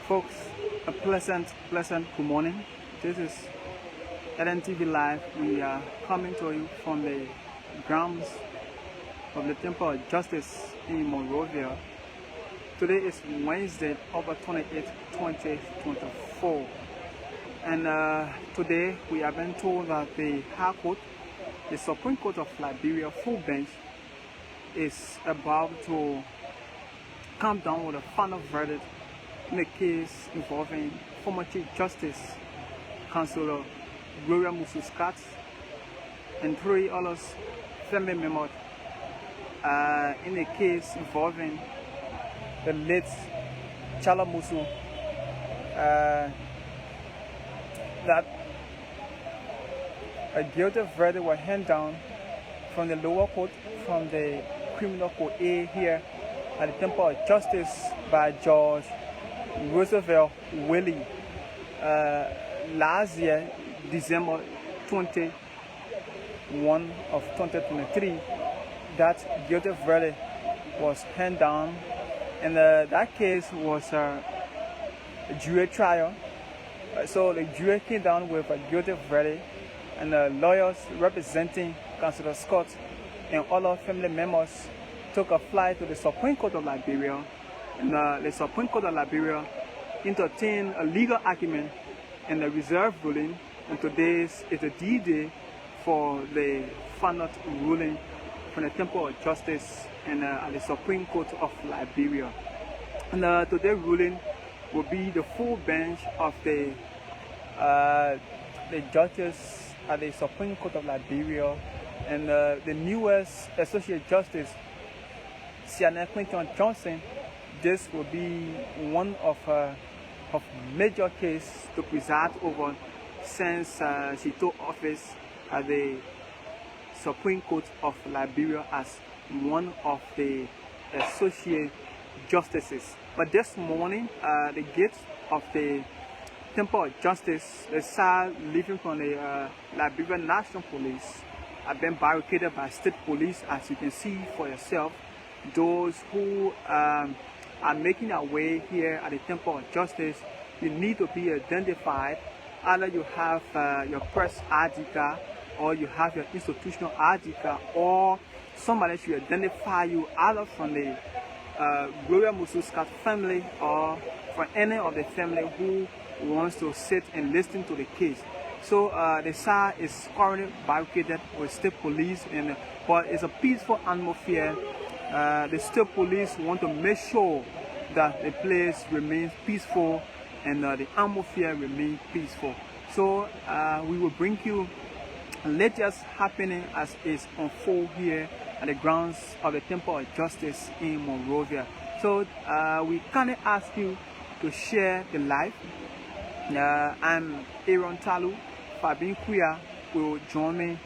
Folks, a pleasant good morning. This is LNTV Live. We are coming to you from the grounds of the Temple of Justice in Monrovia. Today is Wednesday, October 28, 2024. And today we have been told that the High Court, the Supreme Court of Liberia full bench, is about to come down with a final verdict in a case involving former Chief Justice Councilor Gloria Musu and 3 others family members in a case involving the late Cllr Musu, that a guilty verdict was handed down from the lower court, from the criminal court A here at the Temple of Justice by Judge Roosevelt Willie last year, December 21 of 2023. That guilty verdict was handed down, and that case was a jury trial. So the jury came down with a guilty verdict, and the lawyers representing Councilor Scott and other family members took a flight to the Supreme Court of Liberia, and the Supreme Court of Liberia entertained a legal argument and a reserve ruling, and today is a D-Day for the final ruling from the Temple of Justice and at the Supreme Court of Liberia. And today's ruling will be the full bench of the judges at the Supreme Court of Liberia, and the newest Associate Justice, Sienna Clinton Johnson. This will be one of major cases to preside over since she took office at the Supreme Court of Liberia as one of the Associate Justices. But this morning, the gates of the Temple of Justice, the side leaving from the Liberia National Police, have been barricaded by state police, as you can see for yourself. Those who are making their way here at the Temple of Justice, you need to be identified. Either you have your press ID card, or you have your institutional ID card, or somebody should identify you either from the Gloria Musu family or from any of the family who wants to sit and listen to the case. So the side is currently barricaded with state police, but it's a peaceful atmosphere. The state police want to make sure that the place remains peaceful and the atmosphere remains peaceful. So we will bring you latest happening as is unfold here at the grounds of the Temple of Justice in Monrovia. So we kindly ask you to share the live. I'm Aaron Talu. Fabian Kuya will join me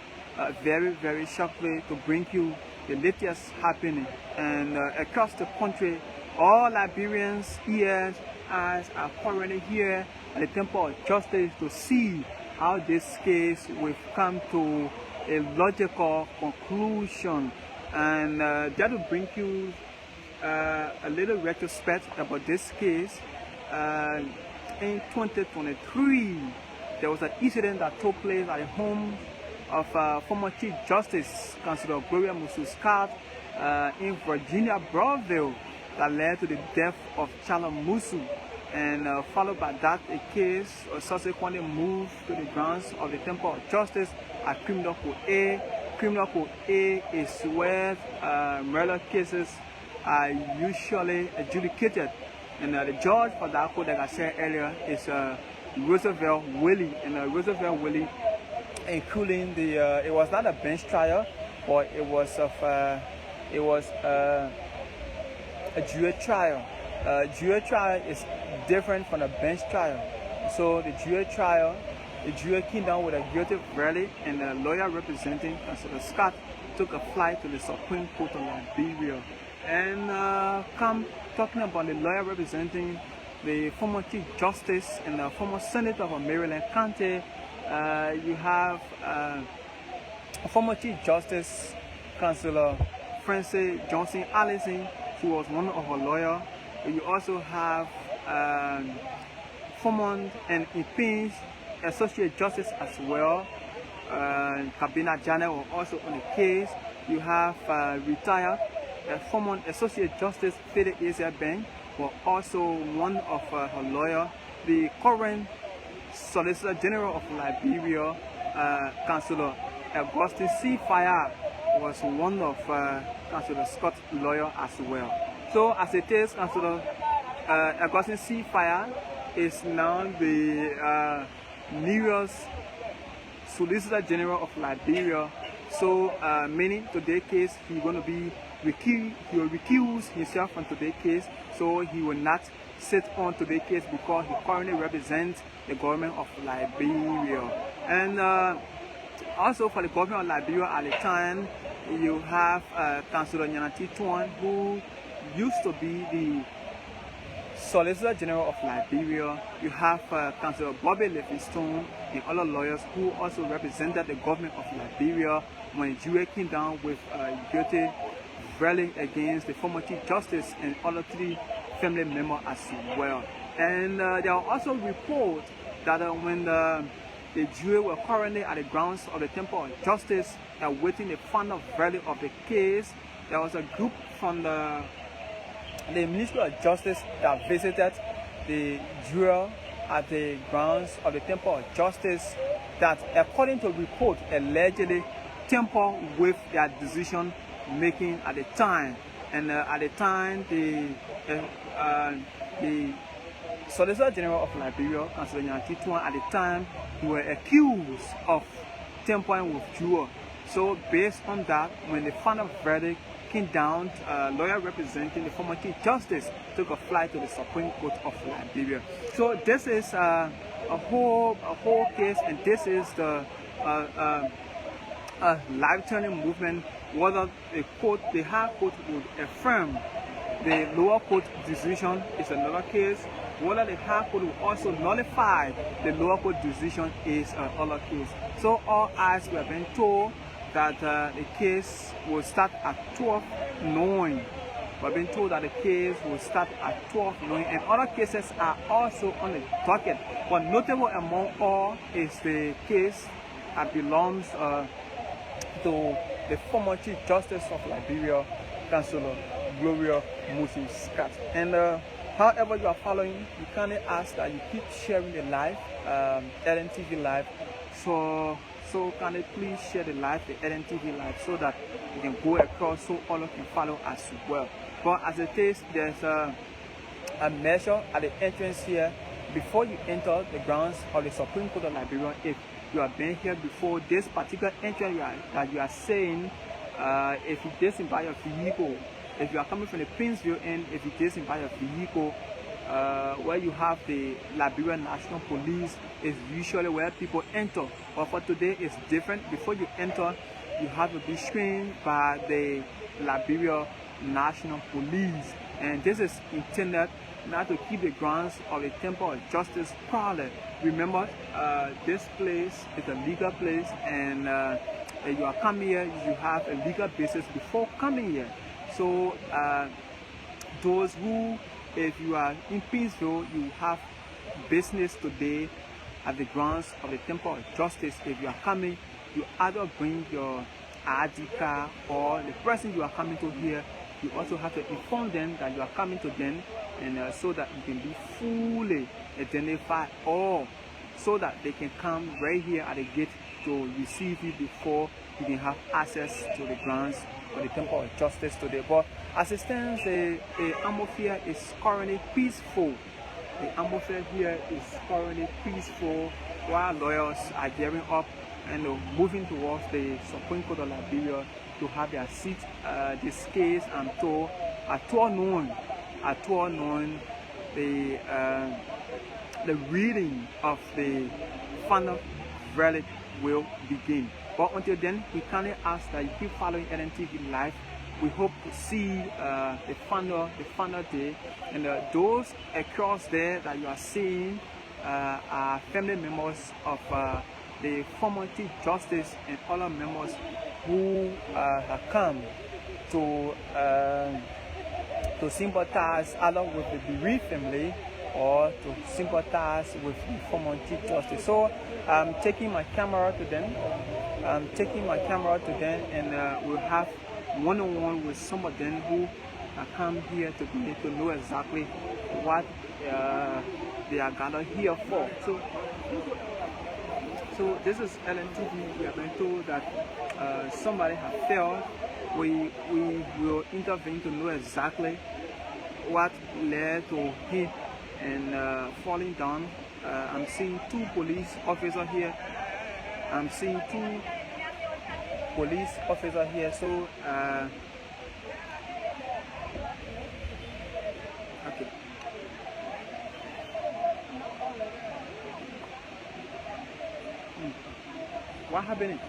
very shortly to bring you the latest happening. And across the country, all Liberians, ears, eyes are currently here at the Temple of Justice to see how this case will come to a logical conclusion. And that will bring you a little retrospect about this case. In 2023, there was an incident that took place at the home of former Chief Justice Councilor Gloria Musu in Virginia, Broadville, that led to the death of Cllr Musu. And followed by that, a case subsequently moved to the grounds of the Temple of Justice at Criminal Court A. Criminal Court A is where murder cases are usually adjudicated. And the judge for that court, like I said earlier, is Roosevelt Willie. And Roosevelt Willie, including the, it was not a bench trial, but it was a jury trial. Jury trial is different from a bench trial. So the jury trial, the jury came down with a guilty verdict, and the lawyer representing Councilor Scott took a flight to the Supreme Court of Liberia. And come talking about the lawyer representing the former Chief Justice and the former Senator of Maryland County, you have former Chief Justice Councilor Francis Johnson Allison. She was one of our lawyers. You also have former and impinged Associate Justice as well. Kabina Janet was also on the case. You have retired former Associate Justice Fede Asia Bank was also one of her lawyers. The current Solicitor General of Liberia, Councillor Augustine C. Fire, was one of Councillor Scott's lawyers as well. So as it is, Councillor Augustine C. Fire is now the newest Solicitor General of Liberia. So meaning today's case, he will recuse himself from today's case. So he will not sit on today's case because he currently represents the government of Liberia. And also for the government of Liberia at the time, you have Councillor Nyanati Tuan, who used to be the Solicitor General of Liberia. You have Councillor Bobby Livingstone and other lawyers who also represented the government of Liberia when the jury came down with guilty verdict against the former Chief Justice and other 3 family members as well. And there are also reports that when the jury were currently at the grounds of the Temple of Justice awaiting the final verdict of the case, there was a group from the Ministry of Justice that visited the jury at the grounds of the Temple of Justice that, according to report, allegedly tampered with their decision making at the time. And at the time, the Solicitor General of Liberia, Councillor Nyanati Tuan, at the time, he were accused of tampering with jurors. So based on that, when the final verdict came down, lawyer representing the former Chief Justice took a flight to the Supreme Court of Liberia. So this is a whole case, and this is the life-turning movement. Whether the High Court would affirm the lower court decision is another case. Whether the High Court will also nullify the lower court decision is another case. So all eyes were being told that the case will start at 12 noon. We've been told that the case will start at 12 noon, and other cases are also on the docket. But notable among all is the case that belongs to the former Chief Justice of Liberia, Councillor Gloria Musu. And however you are following, we kindly ask that you keep sharing the live, LNTV live. So can you please share the live, the LNTV live, so that you can go across so all of you follow as well. But as it is, there's a measure at the entrance here before you enter the grounds of the Supreme Court of Liberia. If you have been here before, this particular entrance that you are saying, if you disembark your vehicle, if you are coming from the Princeville end, if you disembark your vehicle, where you have the Liberia National Police is usually where people enter. But for today, it's different. Before you enter, you have to be screened by the Liberia National Police. And this is intended not to keep the grounds of the Temple of Justice private. Remember, this place is a legal place, and you are coming here, you have a legal basis before coming here. So those who, if you are in Peaceville, you have business today at the grounds of the Temple of Justice. If you are coming, you either bring your ID card, or the person you are coming to here, you also have to inform them that you are coming to them, and so that you can be fully identified, or so that they can come right here at the gate to receive you before you can have access to the grounds of the Temple of Justice today. But as it stands, the atmosphere is currently peaceful. The atmosphere here is currently peaceful while lawyers are gearing up and moving towards the Supreme Court of Liberia to have their seat. This case, I'm told, at 12 noon, the reading of the final verdict will begin. But until then, we kindly ask that you keep following LNTV Live. We hope to see the final day, and those across there that you are seeing are family members of the former Chief Justice and other members who have come to to sympathize either with the bereaved family or to sympathize with the former Chief Justice. So I'm taking my camera to them. And we'll have one-on-one with some of them who come here to know exactly what they are gathered here for. So this is LNTV. We have been told that somebody has failed. We will intervene to know exactly what led to him and falling down. I'm seeing 2 police officers here. So okay. What happened?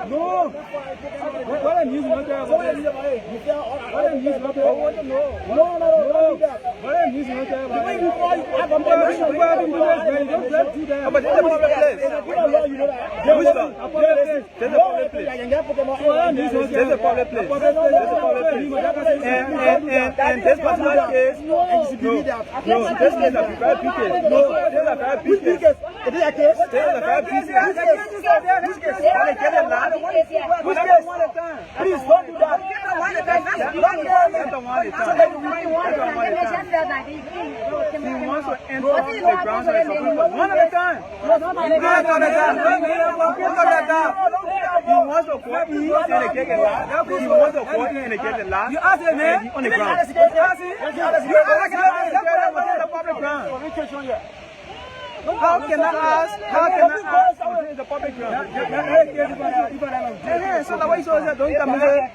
No. What I'm using not there. What I'm using not there. Please don't do that. He wants to enter the grounds one at a time. He wants to go in and get the last. You ask him, man. On the ground. How can I ask the public ground? So the way so that don't come here.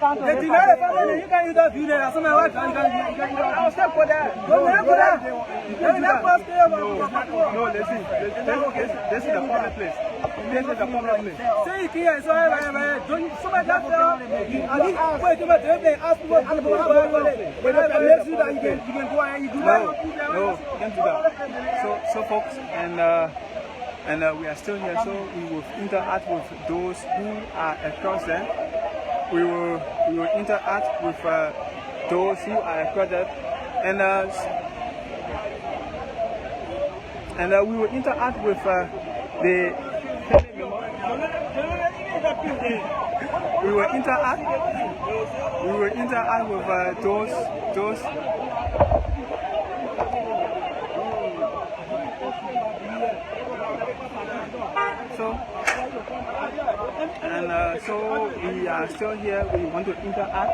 You can interview there. I'll step for that. No, listen. This is the public place. Say it here. So somebody that I think wait till they ask you what you can go and you do that. No, can't do that. So folks, and we are still here, so we will interact with those who are across them. We will interact with those who are across them, and we will interact with the we will interact with those. So we are still here. We want to interact.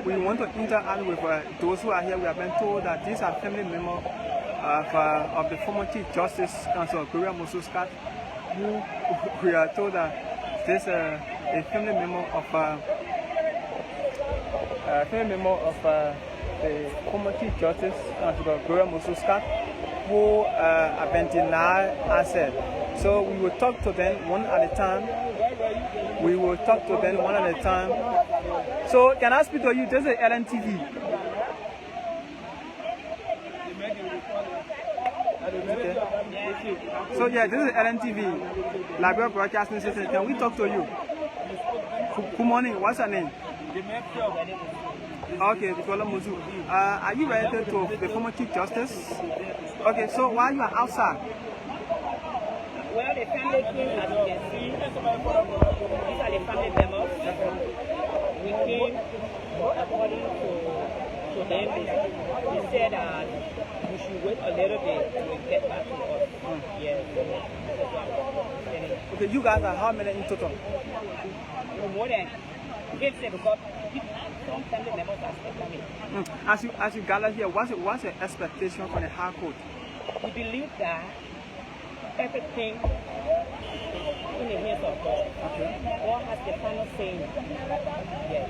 We want to interact with those who are here. We have been told that these are family members of the former Chief Justice Council, Gloria Musu. Who we are told that this is a family member of the former Chief Justice Council, Gloria Musu, who have been denied access. So we will talk to them one at a time. So can I speak to you? This is LNTV. Okay. So yeah, this is LNTV, Liberia Broadcasting System. Can we talk to you? Good morning. What's your name? Okay, Gloria Musu. Are you related to the former Chief Justice? Okay, so why you are outside? Well, the family came, as you can see, these are the family members. We came according to them. They said that we should wait a little bit to get back to us. Yes. Okay, you guys are how many in total? More than 8 because some family members are still coming. As you gather here, what's the expectation from the High Court? We believe that everything in the hands of God. Okay. God has the final say. Yes.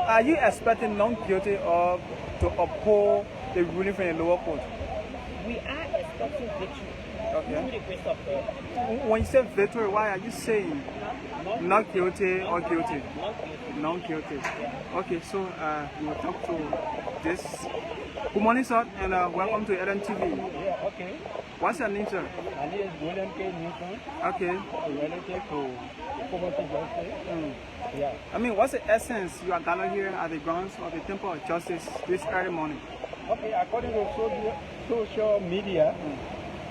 Are you expecting non-guilty or to uphold the ruling from the lower court? We are expecting victory. Okay. Through the grace of God. When you say victory, why are you saying not guilty or guilty? Not guilty. Non-guilty. Okay, so we will talk to this. Good morning, sir, and welcome to LNTV. Yeah, okay. What's your name, sir? My name is William K. Newton. Okay. Relative to poverty justice. Yeah. I mean, what's the essence you are gathered here at the grounds of the Temple of Justice this early morning? Okay, according to social media,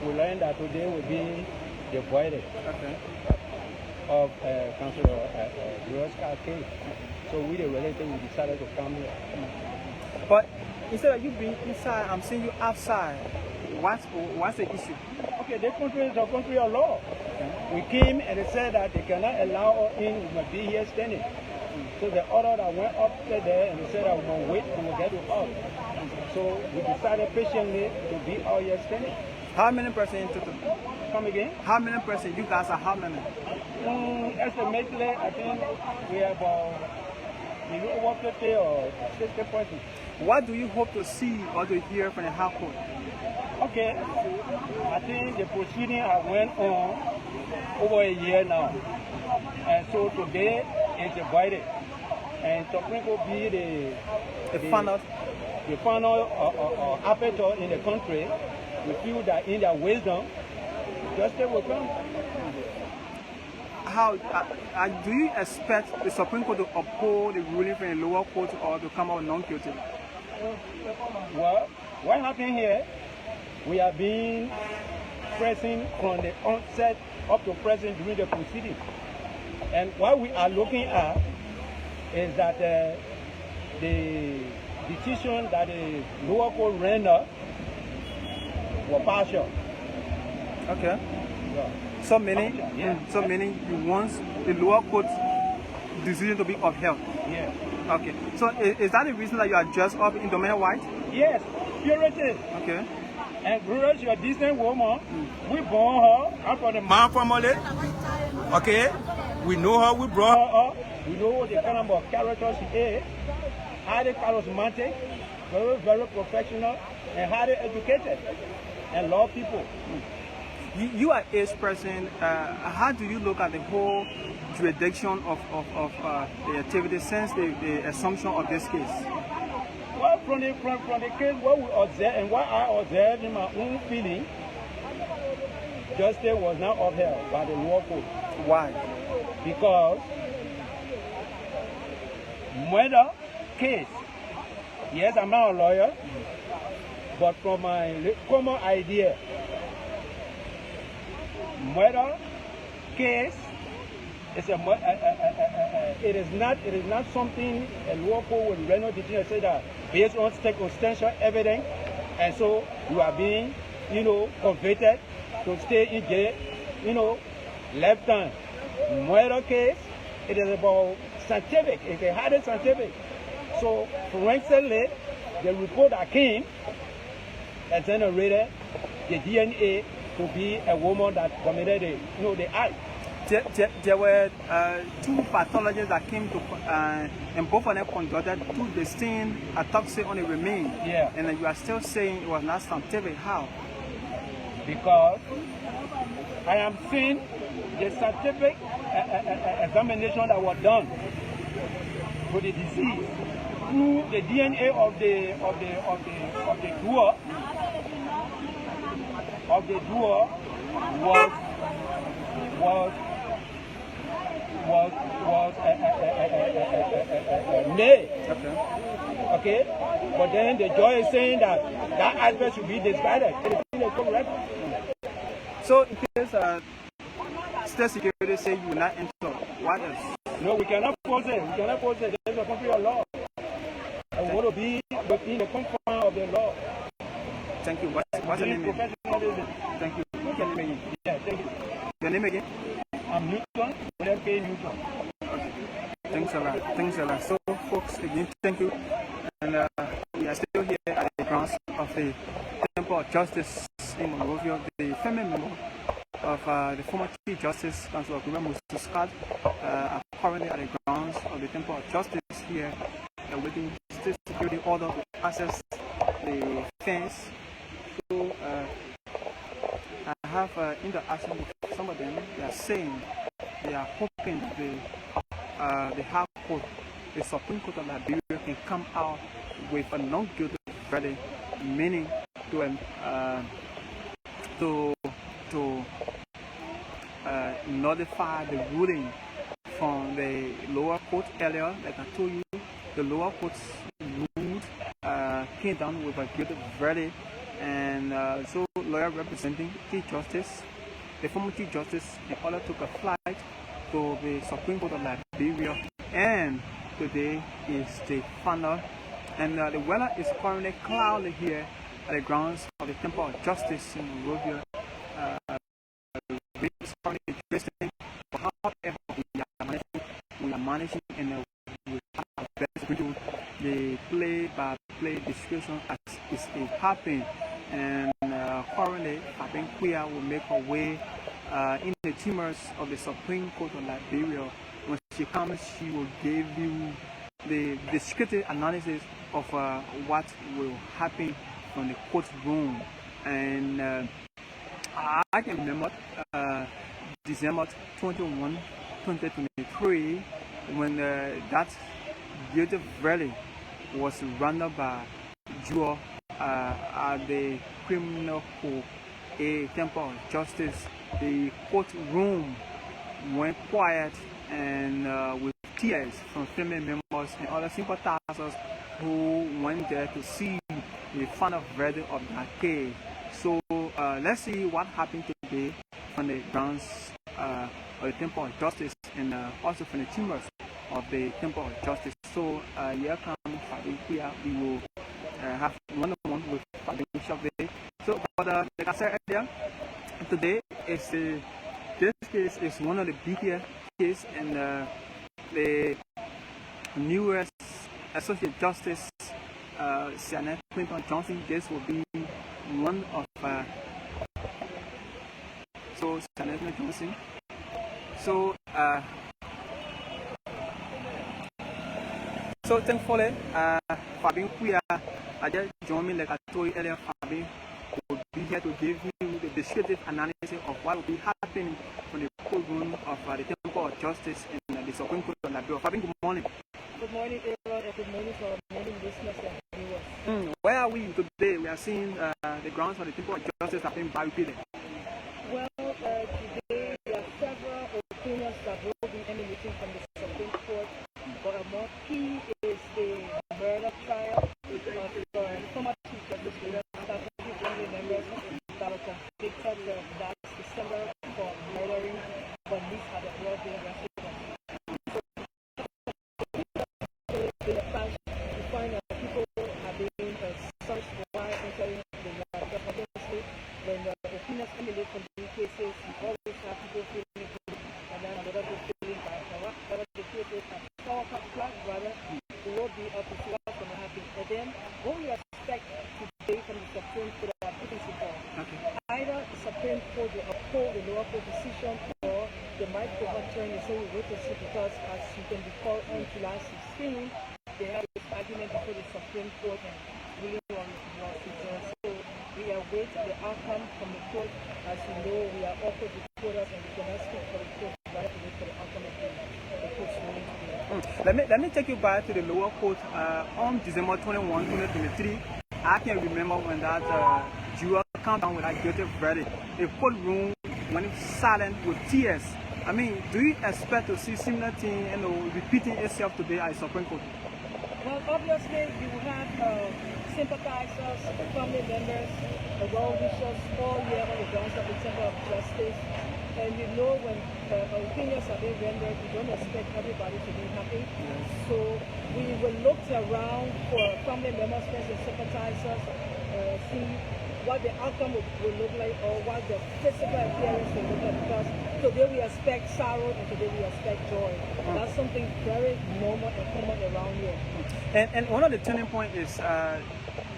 we learned that today will be the verdict of Councillor Gloria's case. So we, the relative, we decided to come here. But instead of you being inside, I'm seeing you outside. What's the issue? Okay, this country is a country of law. We came and they said that they cannot allow us in, we must be here standing. So the order that went up there and they said that we must wait and we'll get to us. So we decided patiently to be out here standing. How many persons in total? Come again? How many persons? You guys are how many? Estimately, I think we have maybe over 50 or 60 persons. What do you hope to see or to hear from the High Court? Okay, I think the proceeding have went on over a year now. And so today is the verdict. And Supreme Court be the final arbiter in the country. We feel that in their wisdom, justice will come. How do you expect the Supreme Court to uphold the ruling from the lower court or to come out non-guilty? Well, what happened here, we have been pressing from the onset up to present during the proceedings. And what we are looking at is that the decision that the lower court rendered was partial. Okay. Yeah. So meaning you want the lower court's decision to be upheld? Yeah. Okay. So is that the reason that you are dressed up in domain white? Yes, purity. Okay. And Gloria, she is a decent woman. We born her. I'm from the man family. Okay. We know her. We brought her up. We know the kind of character she is. Highly charismatic, very, very professional, and highly educated, and love people. You are a person. How do you look at the whole jurisdiction of the activity since the assumption of this case? Well, from the case, what we observe and what I observed in my own feeling, justice was not upheld by the lower court. Why? Because murder case, yes, I'm not a lawyer, but from my common idea, murder case is it is not something a lower court will render decision and say that based on circumstantial evidence, and so you are being, convicted to stay in jail, lifetime. Murder case, it is about scientific. It's a highly scientific. So forensically, the report that came and generated the DNA to be a woman that committed the act. There were two pathologists that came to, and both of them conducted two distinct autopsies on the remains. Yeah. And you are still saying it was not scientific. How? Because I am seeing the scientific examination that was done for the disease through the DNA of the doer was male. Okay. But then the judge is saying that aspect should be discarded. So in case state security say you will not enter, what else? No, we cannot force it. We cannot force it. There's a country of law. I want to be within the confines of the law. Thank you. What's your name again? Thank you. What's your name again? Yeah, thank you. Your name again? I'm Newton, William K. Newton. Okay. Thanks a lot. Thanks a lot. So, folks, again, thank you. And we are still here at the grounds of the Temple of Justice in Monrovia. The family member of the former Chief Justice, Councillor Gloria Musu, are currently at the grounds of the Temple of Justice here, waiting state security order to access the fence. So, I have interaction with some of them. They are saying they are hoping the High Court, the Supreme Court of Liberia, can come out with a non-guilty verdict, meaning to notify the ruling from the lower court earlier. Like I told you, the lower court's ruled came down with a guilty verdict, and so lawyer representing Chief Justice, the former Chief Justice, in order took a flight to the Supreme Court of Liberia, and today is the final. And the weather is currently cloudy here at the grounds of the Temple of Justice in Liberia. It's currently interesting, but however we are managing, and we have best to the play-by-play description as is happening. And currently, Fabian Cllr will make her way in the chambers of the Supreme Court of Liberia. When she comes, she will give you the descriptive analysis of what will happen from the courtroom. And I can remember December 21, 2023, when that guilty verdict was rendered by juror at the criminal court, a Temple of Justice. The courtroom went quiet, and with tears from family members and other sympathizers who went there to see the final verdict of that case. So let's see what happened today from the grounds of the Temple of Justice, and also from the chambers of the Temple of Justice. So here comes Fabian Cllr. We will have one-on-one with Fabian shortly. So, but like I said earlier, today is this case is one of the biggest cases, and the newest Associate Justice Cllr Clinton Johnson. This will be one of so Cllr Clinton Johnson. So so thankfully, Fabian Cllr, I just joined me like I told you earlier. Fabian will be here to give you the descriptive analysis of what will be happening from the courtroom of the Temple of Justice and the Supreme Court of Liberia. Fabian, good morning. Good morning, everyone, and good morning for many listeners and viewers. Where are we today? We are seeing the grounds for the Temple of Justice have been barricaded. Well, today there are several opinions that will be emanating from the Supreme Court, but a more key is the murder trial of former Chief Justice family members that were convicted last December for murdering police at the World University. When the opinions emanate from these cases, you always have people feeling good, and then another people feeling bad. Whatever the case is, our particular brother, we will be up to see what's going to happen. And then, what we expect today from the Supreme Court are two things involved. Either the Supreme Court will uphold the lower court decision, or they might overturn the same way to see, because as you can recall, on July 16, they had this argument before the Supreme Court and ruling on lawsuits. So we await the outcome from the court. As you know, we are all court reporters, and we cannot speak for the court. We have to wait for the outcome of the court's ruling. Let me take you back to the lower court. On December 21, 2023, I can remember when that juror came down with that guilty verdict. The courtroom went silent with tears. I mean, do you expect to see similar thing, repeating itself today at the Supreme Court? Well, obviously, you will have sympathizers, family members, well-wishers all year on the grounds of the Temple of Justice. And you know, when opinions are being rendered, you don't expect everybody to be happy. Yes. So we will look around for family members, friends, and sympathizers, see what the outcome will look like, or what the physical appearance will look like, because today we expect sorrow and today we expect joy. That's something very normal and common around here. And one of the turning points is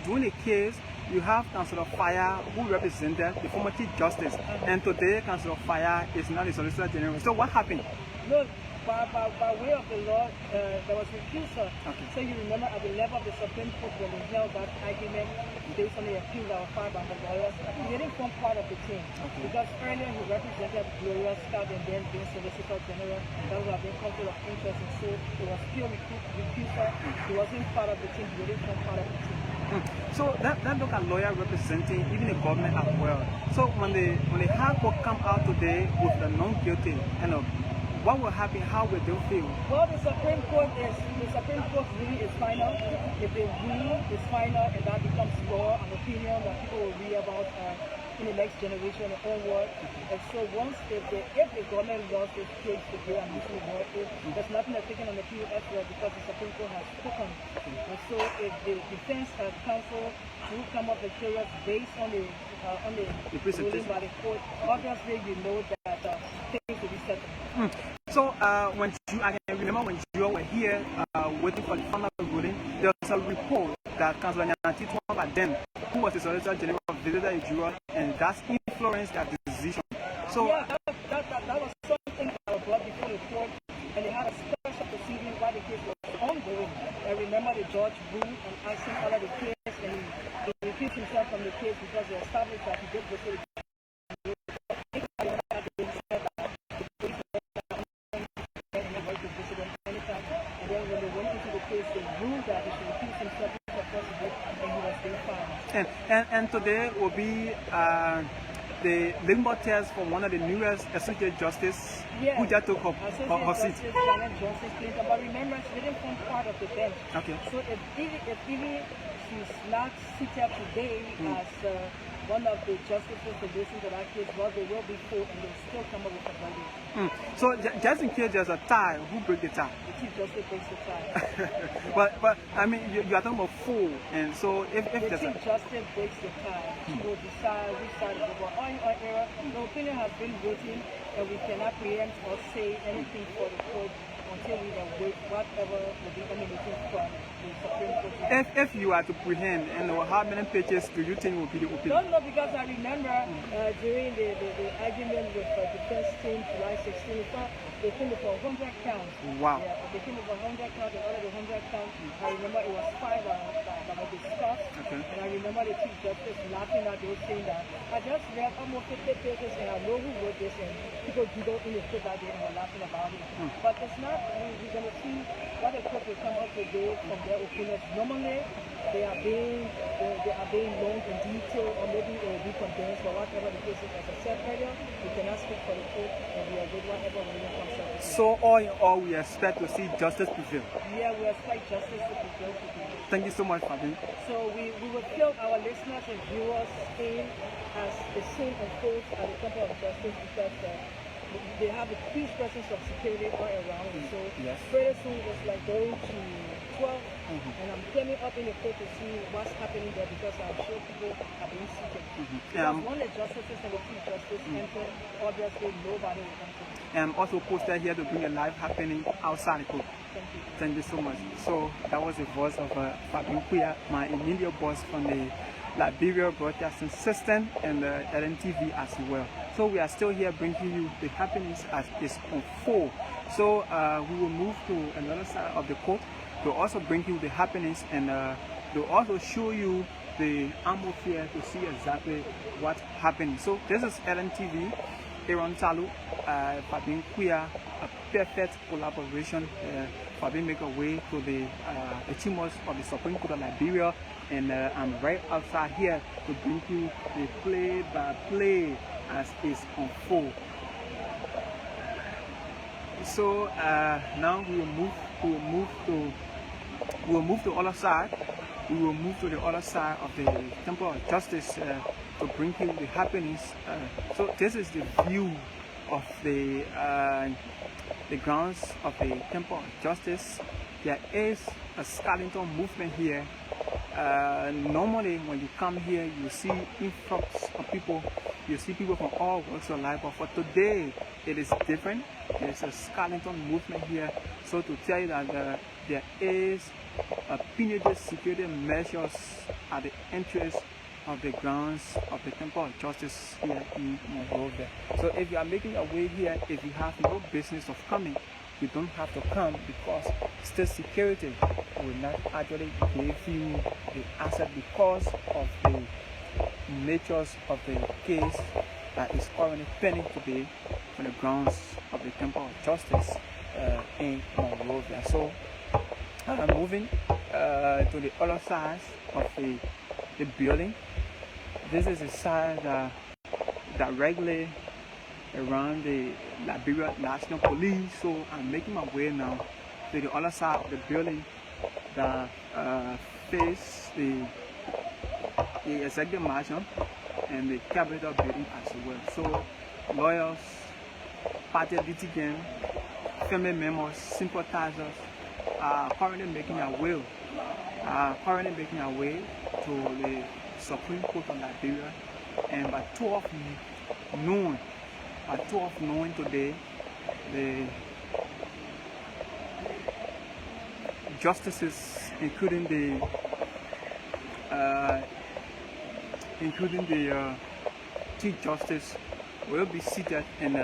during the case, you have Councillor Fire who represented the former Chief Justice, and today Councillor Fire is now the Solicitor General. So what happened? No, by way of the law, there was recusal. Okay. So you remember at the level of the Supreme Court when they held that argument based on the appeal that were filed by the lawyers, he didn't form part of the team. Okay. Because earlier he represented Gloria Musu and then being Solicitor General. That would have been conflict of interest, and so it was pure recusal. He wasn't part of the team, he didn't form part of the team. So that look at lawyer representing even the government as well. So when the high court come out today with the non-guilty, what will happen? How will they feel? Well, the Supreme Court ruling is final. If they rule, it's final, and that becomes law and opinion that people will read about in the next generation and onward. And so if the government lost this case today, I'm using the word if, there's nothing that's taken on the appeal elsewhere because the Supreme Court has spoken. And so if the defense counsel will come up with Cllr based on the ruling by the court, obviously you know that things will be settled. So I can remember when you were here waiting for the final ruling, there was a report that Councillor Nyanti Twamba then, who was the Solicitor General, visited the juror, and that's influenced that decision. So yeah, that was something that was brought before the court, and they had a special proceeding while the case was ongoing. I remember the judge ruled and asked him out of the case, and he recused himself from the case because they established that he did proceed. And today will be the limbo test for one of the newest associate justice who just took her seat. But remember, she didn't form part of the bench. Okay. So if even she's not seated today as one of the justices for this into that case, well, they will be full and they'll still come up with a verdict. So just in case there's a tie, who breaks the tie? The Chief Justice breaks the tie. but I mean, you are talking about full, and so if the there's Chief Justice breaks the tie, she will decide which side to go. On error, the opinion has been written, and we cannot preempt or say anything for the court until we await whatever will be emanating from the Supreme Court. If you are to prehend, how many pages do you think will be the opinion? No, because I remember during the argument with the defense team July 16th, they came with 100 counts. Wow. Yeah, they came with 100 counts, and out of the 100 counts, I remember it was 5 that were discussed. Okay. And I remember the Chief Justice laughing at those, saying that I just read almost 50 pages and I know who wrote this, and people giggled in the court that day and were laughing about it. But it's not, we're going to see what the court will come up today from their opinions. Normally, they are being known in detail, or maybe it will be condensed, or whatever the case is. As I said earlier, we cannot speak for the court, and we are good whatever ruling comes out. So all in all, we expect to see justice prevail. Yeah, we expect justice to prevail today. Thank you so much, Fabi. So we will fill our listeners and viewers in as the scene unfolds at the Temple of Justice, because they have a huge presence of security all around. So very soon it's like going to 12, and I'm coming up in the court to see what's happening there, because I'm sure people are being seated. Because when the justices and the Chief Justice enter, obviously nobody will enter. I'm also posted here to bring a live happening outside the court. Thank you. Thank you so much. So that was the voice of Fabi Cllr, my immediate boss from the Liberia Broadcasting System and LNTV as well. So we are still here bringing you the happenings as it's unfold. So we will move to another side of the court to also bring you the happenings, and to also show you the atmosphere to see exactly what's happening. So this is LNTV, Aaron Talu, Fabi Cllr, a perfect collaboration. Fabi make a way to the chambers of the Supreme Court of Liberia, and I'm right outside here to bring you the play-by-play as it's unfold. So now we will move to the other side. We will move to the other side of the Temple of Justice to bring you the happenings. So this is the view of the grounds of the Temple of Justice. There is a skeleton movement here. Normally when you come here, you see influx of people. You see people from all walks of life, but for today it is different. There's a skeleton movement here. So to tell you that there is punitive security measures at the entrance of the grounds of the Temple of Justice here in Monrovia. So if you are making your way here, if you have no business of coming, you don't have to come because state security will not actually give you the asset because of the natures of the case that is currently pending today on the grounds of the Temple of Justice in Monrovia. So I'm moving to the other side of the building. This is the side directly around the Liberia National Police. So I'm making my way now to the other side of the building that face the executive mansion and the Capitol building as well. So lawyers, party litigants, family members, sympathizers are currently making their way to the Supreme Court of Liberia, and by 12 noon today, the justices, including the Chief Justice, will be seated and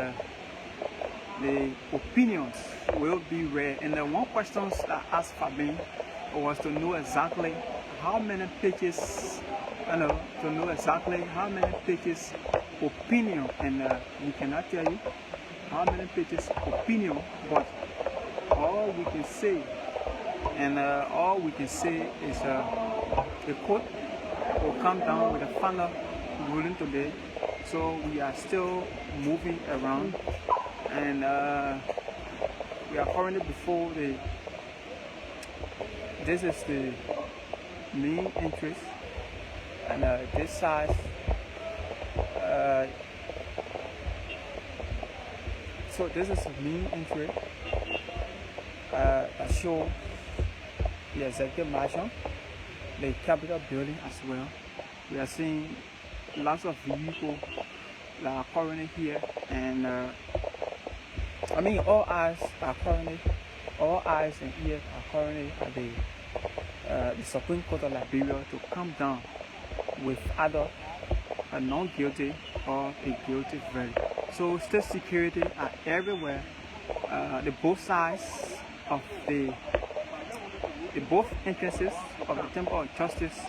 the opinions will be read. And the one question that asked for me was to know exactly how many pages, opinion, and we cannot tell you how many pages opinion, but all we can say is the court will come down with a final ruling today. So we are still moving around, and we are currently before this is the main entrance, and this side, so this is the main entrance that shows the executive mansion, the Capitol building as well. We are seeing lots of vehicles that are currently here, and all eyes and ears are currently at the Supreme Court of Liberia to come down with either a non-guilty or a guilty verdict. So state security are everywhere. The both sides of the both entrances of the Temple of Justice,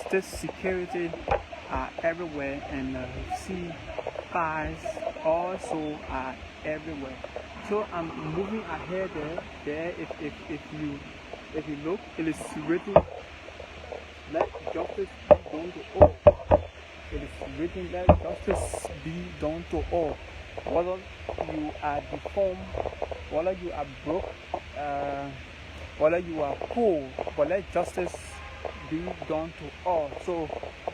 state security are everywhere, and see spies also are everywhere. So I'm moving ahead there. If you look, it is written, "Let justice be done to all." It is written, "Let justice be done to all." Whether you are deformed, whether you are broke, whether you are poor, but let justice be done to all. So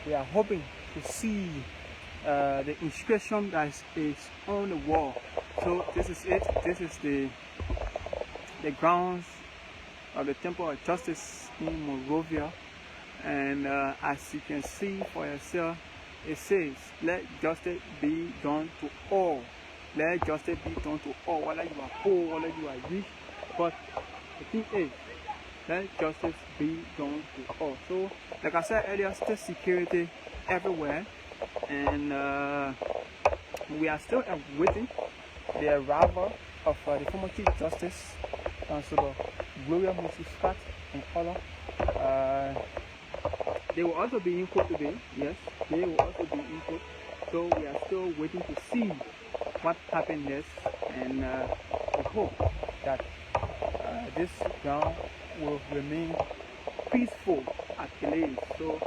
we are hoping to see the inscription that is on the wall. So this is it. This is the grounds of the Temple of Justice in Monrovia, and as you can see for yourself, it says, "Let justice be done to all." Let justice be done to all, whether you are poor, whether you are rich. But the thing is, let justice be done to all. So, like I said earlier, state security everywhere, and we are still awaiting the arrival of the former Chief Justice, Councilor Gloria Musu and other. They will also be in court today. Yes, they will also be in court. So we are still waiting to see what happens next, and we hope that this ground will remain peaceful at Cllr. So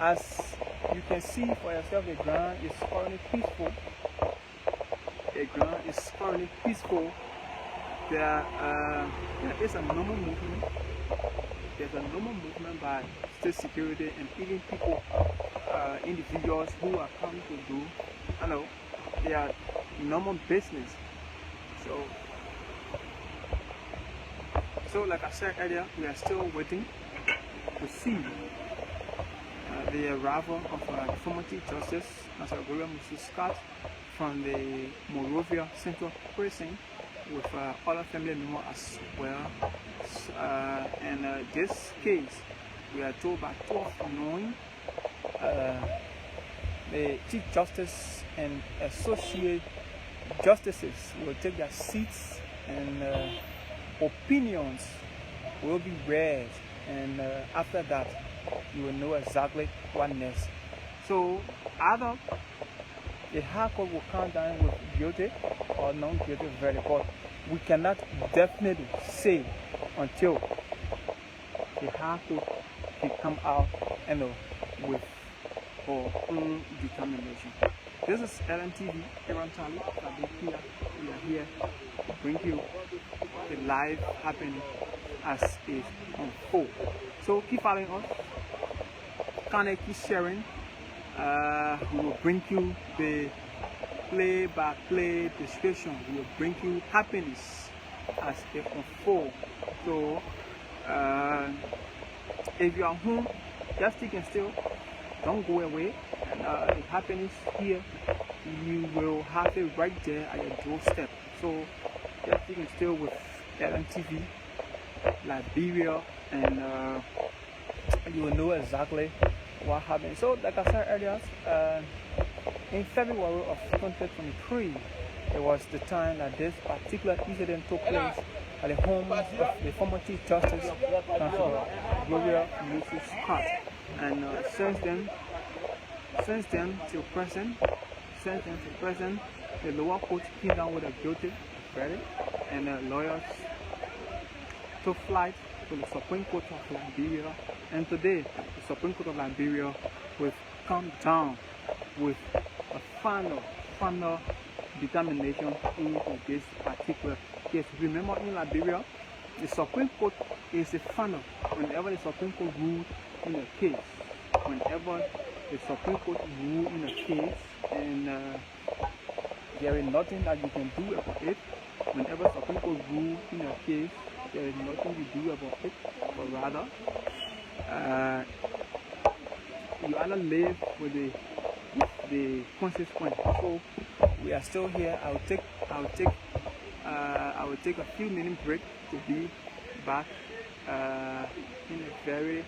as you can see for yourself, the ground is currently peaceful. The ground is currently peaceful. There is a normal movement. There's a normal movement by state security and even people, individuals who are coming to do, they are normal business. So like I said earlier, we are still waiting to see the arrival of former Chief Justice, Gloria Musu from the Monrovia Central Prison, with other family members as well. And this case, we are told by 12 noon, the Chief Justice and associate justices will take their seats and opinions will be read, and after that you will know exactly what next. So either the High Court will come down with guilty or non-guilty verdict, but we cannot definitely say until the High Court can come out and with our own determination. This is LNTV, Aaron Charlie. We are here to bring you the live happening as it unfolds. So keep following us. Keep sharing. We will bring you the play-by-play description. We will bring you happiness as it unfolds. So if you are home, just take and still, don't go away. And the happiness here, you will have it right there at your doorstep. So just take and still with LNTV, Liberia, and you will know exactly what happened. So like I said earlier, in February of 2023, it was the time that this particular incident took place at the home of the former Chief Justice, Gloria Musu's house. And since then till present, the lower court came down with a guilty verdict, and lawyers took flight to the Supreme Court of Liberia. And today, the Supreme Court of Liberia will come down with a final determination into this particular case. Remember, in Liberia, the Supreme Court is the final. Whenever the Supreme Court rules in a case, and there is nothing that you can do about it. Whenever Supreme Court rules in a case, there is nothing you do about it, but rather you either live with the consequence. So we are still here. I will take a few minute break to be back in a very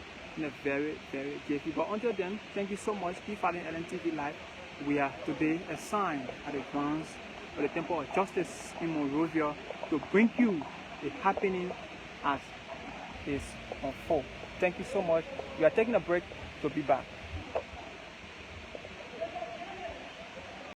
jiffy. But until then, thank you so much. Keep following LNTV Live. We are today assigned at the grounds of the Temple of Justice in Monrovia to bring you the happening as is unfold. Thank you so much. We are taking a break to be back.